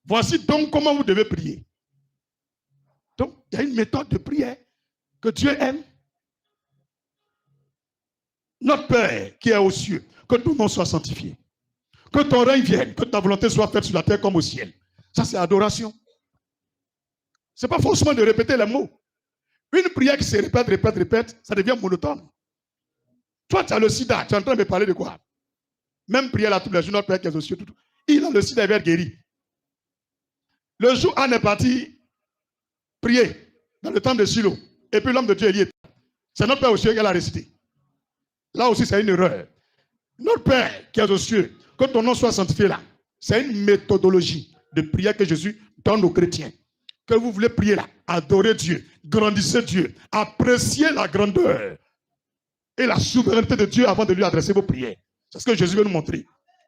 Voici donc comment vous devez prier. Donc, il y a une méthode de prière que Dieu aime. Notre Père qui est aux cieux, que ton nom soit sanctifié. Que ton règne vienne, que ta volonté soit faite sur la terre comme au ciel. Ça, c'est adoration. Ce n'est pas forcément de répéter les mots. Une prière qui se répète, ça devient monotone. Toi, tu as le sida, tu es en train de me parler de quoi? Même prière là tous les jours, notre Père qui est aux cieux, tout. Il a le sida, il va être guéri. Le jour Anne est parti prier dans le temple de Silo, et puis l'homme de Dieu est lié. C'est notre Père aux cieux qu'elle a récité. Là aussi, c'est une erreur. Notre Père qui est aux cieux, que ton nom soit sanctifié là, c'est une méthodologie de prière que Jésus donne aux chrétiens. Que vous voulez prier là, adorer Dieu, grandissez Dieu, appréciez la grandeur et la souveraineté de Dieu avant de lui adresser vos prières. C'est ce que Jésus veut nous montrer.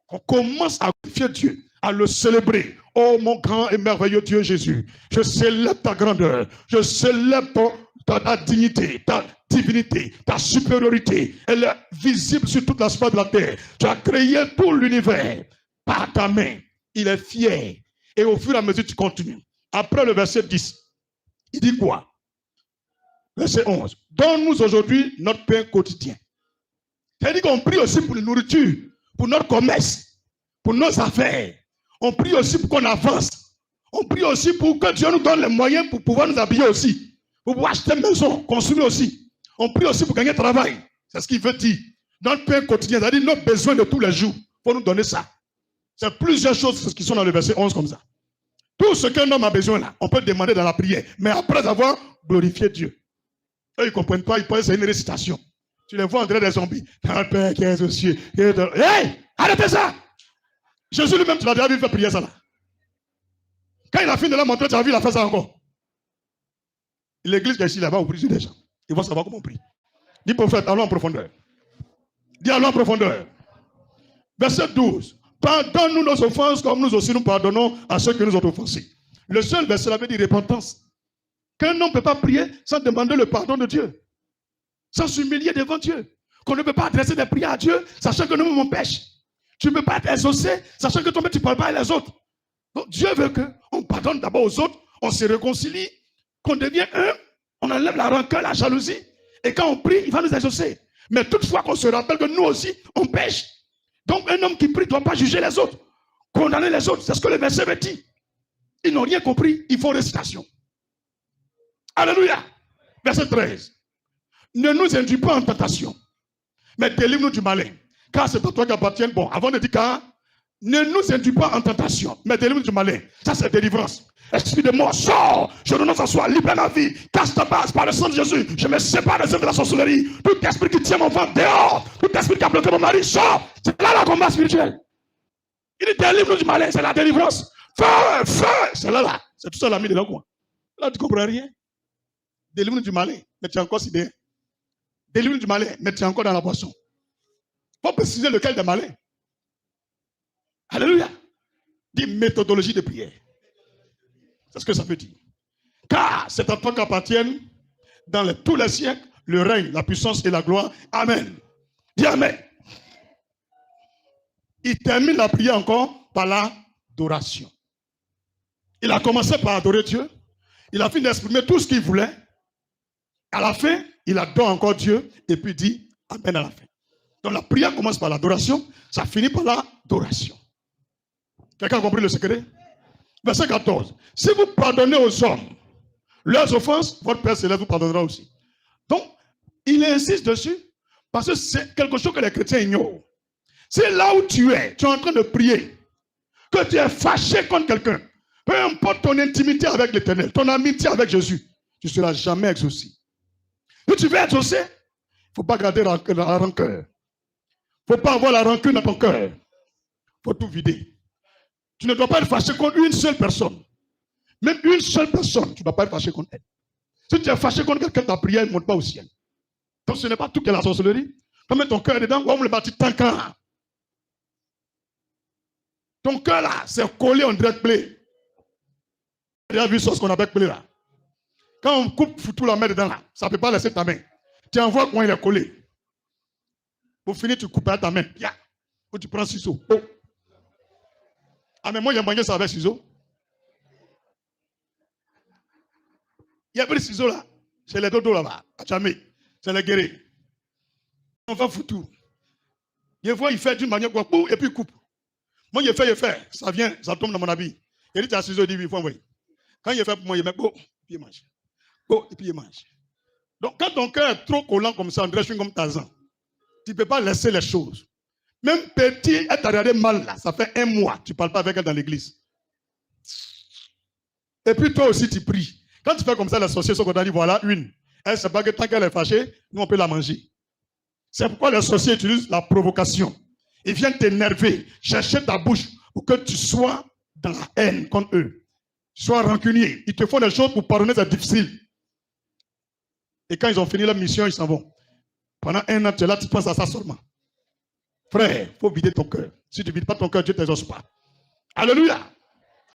On commence à glorifier Dieu, à le célébrer. Oh mon grand et merveilleux Dieu Jésus, je célèbre ta grandeur, je célèbre ta dignité, ta divinité, ta supériorité. Elle est visible sur toute la sphère de la terre. Tu as créé tout l'univers par ta main. Il est fier. Et au fur et à mesure, tu continues. Après le verset 10, il dit quoi? Verset 11. Donne-nous aujourd'hui notre pain quotidien. C'est-à-dire qu'on prie aussi pour la nourriture, pour notre commerce, pour nos affaires. On prie aussi pour qu'on avance. On prie aussi pour que Dieu nous donne les moyens pour pouvoir nous habiller aussi. Pour pouvoir acheter une maison, construire aussi. On prie aussi pour gagner travail. C'est ce qu'il veut dire. Notre pain quotidien, c'est-à-dire nos besoins de tous les jours. Il faut nous donner ça. C'est plusieurs choses qui sont dans le verset 11 comme ça. Tout ce qu'un homme a besoin là, on peut demander dans la prière. Mais après avoir glorifié Dieu. Eux, ils ne comprennent pas, ils pensent que c'est une récitation. Tu les vois en train des zombies. Notre Père qui est aux cieux. Hey, arrêtez ça! Jésus lui-même, tu l'as déjà vu faire prier ça là. Quand il a fini de la montrer, tu as vu, il a fait ça encore. L'église qui est ici là-bas, vous priez des gens. Ils vont savoir comment on prie. Dis prophète, allons en profondeur. Dis allons en profondeur. Verset 12. Pardonne-nous nos offenses comme nous aussi nous pardonnons à ceux qui nous ont offensés. Le seul verset là veut dire repentance. Qu'un homme ne peut pas prier sans demander le pardon de Dieu. Sans s'humilier devant Dieu. Qu'on ne peut pas adresser des prières à Dieu, sachant que nous-mêmes on pêche. Tu ne peux pas être exaucé, sachant que toi-même tu ne parles pas à les autres. Donc Dieu veut qu'on pardonne d'abord aux autres, on se réconcilie, qu'on devienne un, on enlève la rancœur, la jalousie. Et quand on prie, il va nous exaucer. Mais toutefois qu'on se rappelle que nous aussi, on pêche. Donc un homme qui prie ne doit pas juger les autres, condamner les autres. C'est ce que le verset veut dire. Ils n'ont rien compris, il faut récitation. Alléluia. Verset 13. Ne nous induis pas en tentation, mais délivre-nous du malin. Car c'est à toi qu'appartiennent. Bon, avant de dire car, ne nous induis pas en tentation, mais délivre-nous du malin. Ça, c'est délivrance. Esprit de mort, sors. Je renonce à soi, libre ma vie. Casse ta base par le sang de Jésus. Je me sépare des œuvres de la sorcellerie. Tout esprit qui tient mon ventre dehors. Tout esprit qui a bloqué mon mari, sort. C'est là le combat spirituel. Il dit délivre-nous du malin, c'est la délivrance. Feu, feu. C'est là. C'est tout ça l'ami de là, quoi. Là, tu ne comprends rien. Délivre-nous du malin, mais tu es encore sidéré. Délivre-nous du malin, mais tu es encore dans la boisson. Il faut préciser lequel des malins. Alléluia. Dit méthodologie de prière. C'est ce que ça veut dire. Car c'est à toi qu'appartiennent dans tous les siècles le règne, la puissance et la gloire. Amen. Dis Amen. Il termine la prière encore par l'adoration. Il a commencé par adorer Dieu. Il a fini d'exprimer tout ce qu'il voulait. À la fin, il adore encore Dieu et puis dit Amen à la fin. Donc la prière commence par l'adoration, ça finit par l'adoration. Quelqu'un a compris le secret? Verset 14. Si vous pardonnez aux hommes leurs offenses, votre Père Céleste vous pardonnera aussi. Donc, il insiste dessus parce que c'est quelque chose que les chrétiens ignorent. C'est là où tu es en train de prier, que tu es fâché contre quelqu'un, peu importe ton intimité avec l'Éternel, ton amitié avec Jésus, tu ne seras jamais exaucé. Si tu veux être exaucé, il ne faut pas garder la rancœur. Il ne faut pas avoir la rancune dans ton cœur. Il faut tout vider. Tu ne dois pas être fâché contre une seule personne. Même une seule personne, tu ne dois pas être fâché contre elle. Si tu es fâché contre quelqu'un, ta prière ne monte pas au ciel. Donc ce n'est pas tout que la sorcellerie. Tu mets ton cœur dedans, on le bâtit tant qu'un. Ton cœur là, c'est collé en direct blé. Tu as vu ce qu'on appelle blé là. Quand on coupe tout la main dedans là, ça ne peut pas laisser ta main. Tu envoies quand il est collé. Pour finir, tu coupes ta main. Ou tu prends ciseaux. Oh. Ah, mais moi, j'ai mangé ça avec ciseaux. Il y a pris les ciseaux là. C'est les dodos là-bas. À jamais. C'est les guéris. On va foutre tout. Il voit, il fait d'une manière quoi, et puis il coupe. Moi, il fait. Ça vient, ça tombe dans mon habit. Il dit, tu as ciseaux, il dit, il faut envoyer. Quand il fait pour moi, il met, puis il mange. Et puis il mange. Donc, quand ton cœur est trop collant comme ça, André, je suis comme Tarzan. Tu ne peux pas laisser les choses. Même petit, elle t'a regardé mal là. Ça fait 1 mois. Tu ne parles pas avec elle dans l'église. Et puis toi aussi, tu pries. Quand tu fais comme ça, les sorciers sont contents. Voilà une. Elle ne sait pas que tant qu'elle est fâchée, nous, on peut la manger. C'est pourquoi les sorciers utilisent la provocation. Ils viennent t'énerver, chercher ta bouche pour que tu sois dans la haine contre eux. Sois rancunier. Ils te font des choses pour pardonner, c'est difficile. Et quand ils ont fini leur mission, ils s'en vont. Pendant 1 an, tu es là, tu penses à ça seulement. Frère, il faut vider ton cœur. Si tu ne vides pas ton cœur, Dieu ne t'exauce pas. Alléluia.